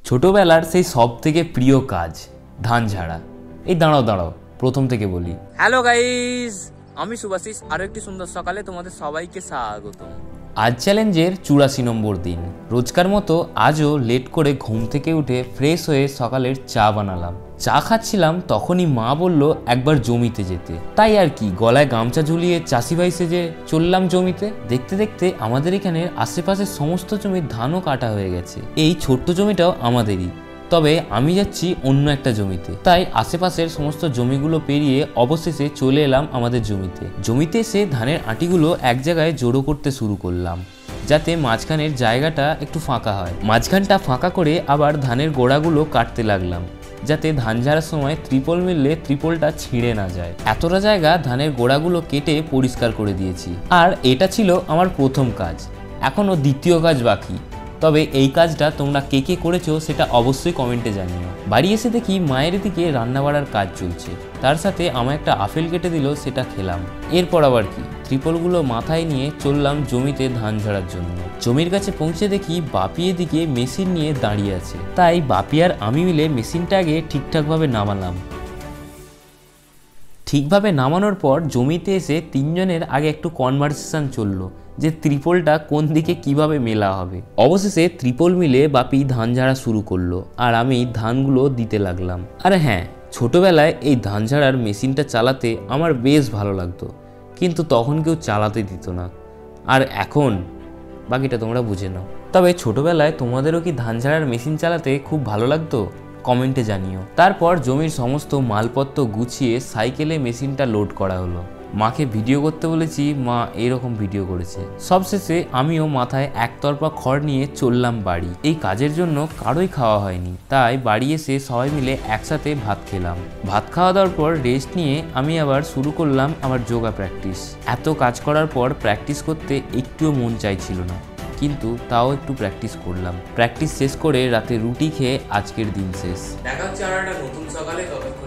ছোটবেলার সেই সবথেকে প্রিয় কাজ ধান ঝাড়া। এই দাঁড়াও প্রথম থেকে বলি। হ্যালো গাইস, আমি শুভাশিস। আরো একটি সুন্দর সকালে তোমাদের সবাইকে স্বাগতম। আজ চ্যালেঞ্জের 84 নম্বর দিন। রোজকার মতো আজও লেট করে ঘুম থেকে উঠে ফ্রেশ হয়ে সকালের চা বানালাম। চা খাচ্ছিলাম, তখনই মা বলল একবার জমিতে যেতে। তাই আর কি, গলায় গামছা ঝুলিয়ে চাষি ভাই সেজে চললাম জমিতে। দেখতে দেখতে আমাদের এখানে আশেপাশের সমস্ত জমির ধানও কাটা হয়ে গেছে। এই ছোট্ট জমিটাও আমাদেরই, তবে আমি যাচ্ছি অন্য একটা জমিতে। তাই আশেপাশের সমস্ত জমিগুলো পেরিয়ে অবশেষে চলে এলাম আমাদের জমিতে এসে ধানের আটিগুলো এক জায়গায় জড়ো করতে শুরু করলাম, যাতে মাঝখানের জায়গাটা একটু ফাঁকা হয়। মাঝখানটা ফাঁকা করে আবার ধানের গোড়াগুলো কাটতে লাগলাম, যাতে ধান ঝাড়ার সময় ত্রিপল মিললে ত্রিপলটা ছিঁড়ে না যায়। এতটা জায়গা ধানের গোড়াগুলো কেটে পরিষ্কার করে দিয়েছি। আর এটা ছিল আমার প্রথম কাজ, এখনও দ্বিতীয় কাজ বাকি। তবে এই কাজটা তোমরা কে কে করেছো সেটা অবশ্যই কমেন্টে জানিও। বাড়ি এসে দেখি মায়ের দিকে রান্না বাড়ার কাজ চলছে, তার সাথে আমার একটা আপেল কেটে দিল, সেটা খেলাম। এরপর আবার কি, ত্রিপলগুলো মাথায় নিয়ে চললাম জমিতে ধান ঝাড়ার জন্য। জমির কাছে পৌঁছে দেখি বাপি এদিকে মেশিন নিয়ে দাঁড়িয়ে আছে। তাই বাপি আর আমি মিলে মেশিনটা আগে ঠিকঠাকভাবে নামালাম। ঠিকভাবে নামানোর পর জমিতে এসে তিনজনের আগে একটু কনভারসেশন চললো যে ত্রিপলটা কোন দিকে কিভাবে মেলা হবে। অবশেষে ত্রিপল মিলে বাপি ধান ঝাড়া শুরু করলো, আর আমি ধানগুলো দিতে লাগলাম। আর হ্যাঁ, ছোটবেলায় এই ধান ঝাড়ার মেশিনটা চালাতে আমার বেশ ভালো লাগতো, কিন্তু তখন কেউ চালাতে দিত না। আর এখন বাকিটা তোমরা বুঝে নাও। তবে ছোটবেলায় তোমাদেরও কি ধান ঝাড়ার মেশিন চালাতে খুব ভালো লাগতো? কমেন্টে জানিও। তারপর জমির সমস্ত মালপত্র গুছিয়ে সাইকেলে মেশিনটা লোড করা হলো। মাকে ভিডিও করতে বলেছি, মা এরকম ভিডিও করেছে। সবশেষে আমিও মাথায় একতরফা খড় নিয়ে চললাম বাড়ি। এই কাজের জন্য কারোই খাওয়া হয়নি, তাই বাড়ি এসে সবাই মিলে একসাথে ভাত খেলাম। ভাত খাওয়া দাওয়ার পর রেস্ট নিয়ে আমি আবার শুরু করলাম আমার যোগা প্র্যাকটিস। এত কাজ করার পর প্র্যাকটিস করতে একটুও মন চাইছিল না, কিন্তু তাও একটু প্র্যাকটিস করলাম। প্র্যাকটিস শেষ করে রাতে রুটি খেয়ে আজকের দিন শেষ। দেখা হচ্ছে আর একটা নতুন সকালে। ততক্ষণ